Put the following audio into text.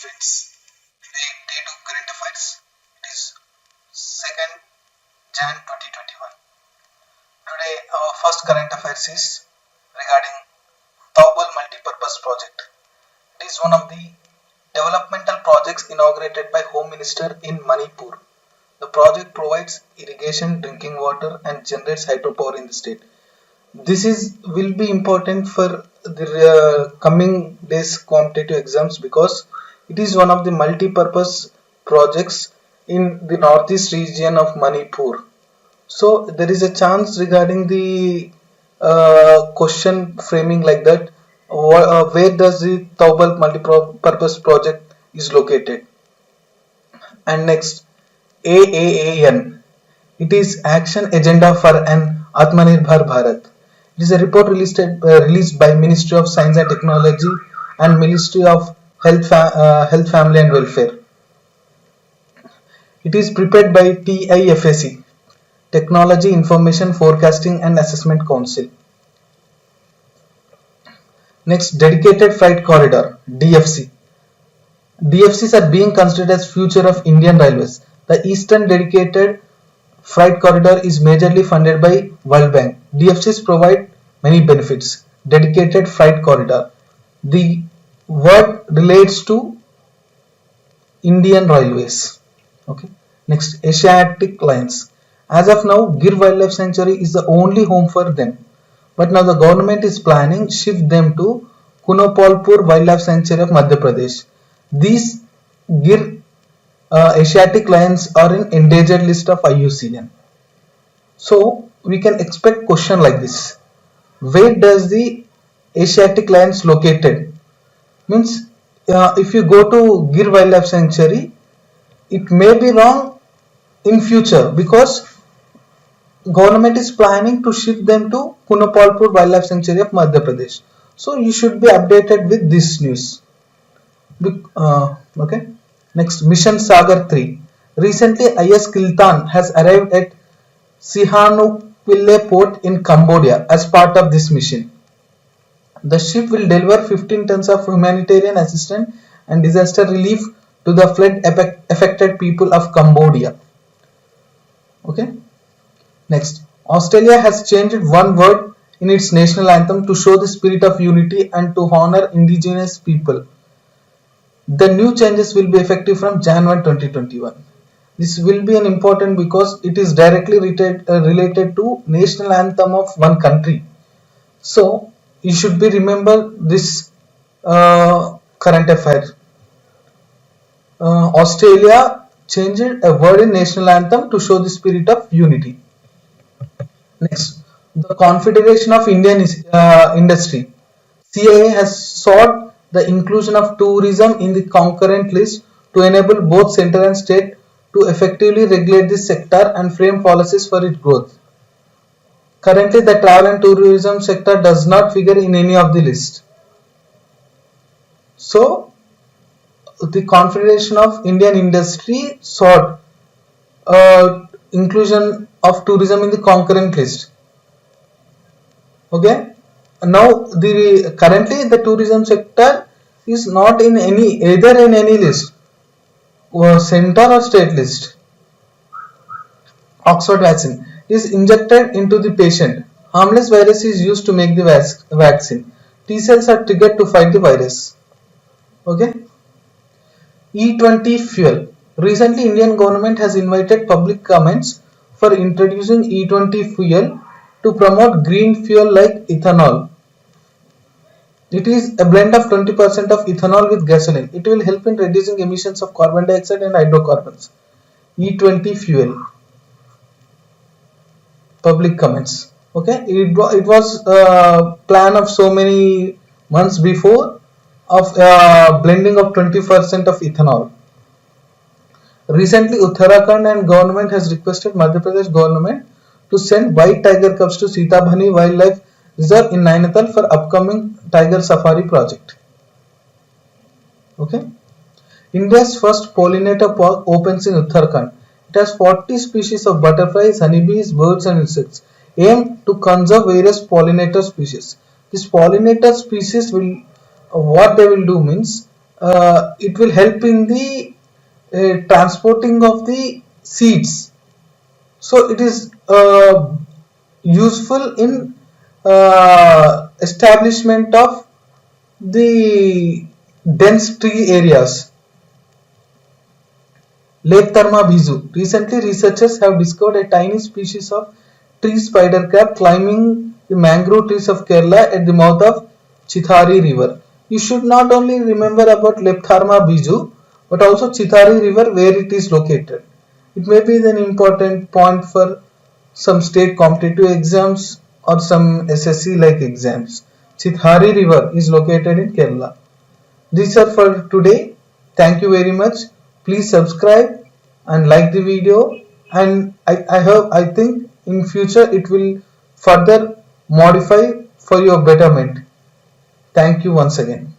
friends. Today, date of current affairs. It is 2nd Jan 2021. Today, our first current affairs is regarding Taubal Multipurpose Project. It is one of the developmental projects inaugurated by Home Minister in Manipur. The project provides irrigation, drinking water, and generates hydropower in the state. This will be important for the coming days competitive exams because it is one of the multi-purpose projects in the northeast region of Manipur. So there is a chance regarding the question framing like that. Where does the Taubal multi-purpose project is located? And next, AAAN. It is Action Agenda for an Atmanirbhar Bharat. It is a report released by Ministry of Science and Technology and Ministry of Health, Family and Welfare. It is prepared by TIFAC, Technology Information Forecasting and Assessment Council. Next, Dedicated Freight Corridor, DFC. DFCs are being considered as future of Indian Railways. The Eastern Dedicated Freight Corridor is majorly funded by World Bank. DFCs provide many benefits. Dedicated Freight Corridor. The word relates to Indian Railways. Okay. Next, Asiatic Lions. As of now, Gir Wildlife Sanctuary is the only home for them. But now the government is planning shift them to Kunopalpur Wildlife Sanctuary of Madhya Pradesh. These Gir Asiatic lions are in endangered list of IUCN. So we can expect question like this: where does the Asiatic lions located? Means if you go to Gir Wildlife Sanctuary, it may be wrong in future because government is planning to shift them to Kunopalpur Wildlife Sanctuary of Madhya Pradesh. So you should be updated with this news. Okay. Next, Mission Sagar 3. Recently, IS Kiltan has arrived at Sihanoukville port in Cambodia as part of this mission. The ship will deliver 15 tons of humanitarian assistance and disaster relief to the flood affected people of Cambodia. Okay. Next, Australia has changed one word in its national anthem to show the spirit of unity and to honor indigenous people. The new changes will be effective from January 2021. This will be an important because it is directly related to national anthem of one country. So you should be remember this current affair. Australia changed a word in national anthem to show the spirit of unity. Next, the Confederation of Indian Industry, CIA, has sought the inclusion of tourism in the concurrent list to enable both center and state to effectively regulate this sector and frame policies for its growth. Currently, the travel and tourism sector does not figure in any of the list. So, the Confederation of Indian Industry sought inclusion of tourism in the concurrent list. Okay. Now currently the tourism sector is not in either in any list, or center or state list. Oxford vaccine is injected into the patient. Harmless virus is used to make the vaccine. T cells are triggered to fight the virus. Okay. E20 fuel. Recently, Indian government has invited public comments for introducing E20 fuel to promote green fuel like ethanol. It is a blend of 20% of ethanol with gasoline. It will help in reducing emissions of carbon dioxide and hydrocarbons. E20 fuel. Public comments. Okay, it was a plan of so many months before of blending of 20% of ethanol. Recently, Uttarakhand and government has requested Madhya Pradesh government to send white tiger cubs to Sitabhani Wildlife Reserve in Nainital for upcoming tiger safari project. Okay. India's first pollinator park opens in Uttarakhand. It has 40 species of butterflies, honeybees, birds and insects aimed to conserve various pollinator species. These pollinator species will what they will do means it will help in the transporting of the seeds. So it is useful in establishment of the dense tree areas. Lake Bizu. Recently, researchers have discovered a tiny species of tree spider crab climbing the mangrove trees of Kerala at the mouth of Chithari River. You should not only remember about Leptharma biju, but also Chithari River where it is located. It may be an important point for some state competitive exams or some SSC like exams. Chithari River is located in Kerala. These are for today. Thank you very much. Please subscribe and like the video, and I think in future it will further modify for your betterment. Thank you once again.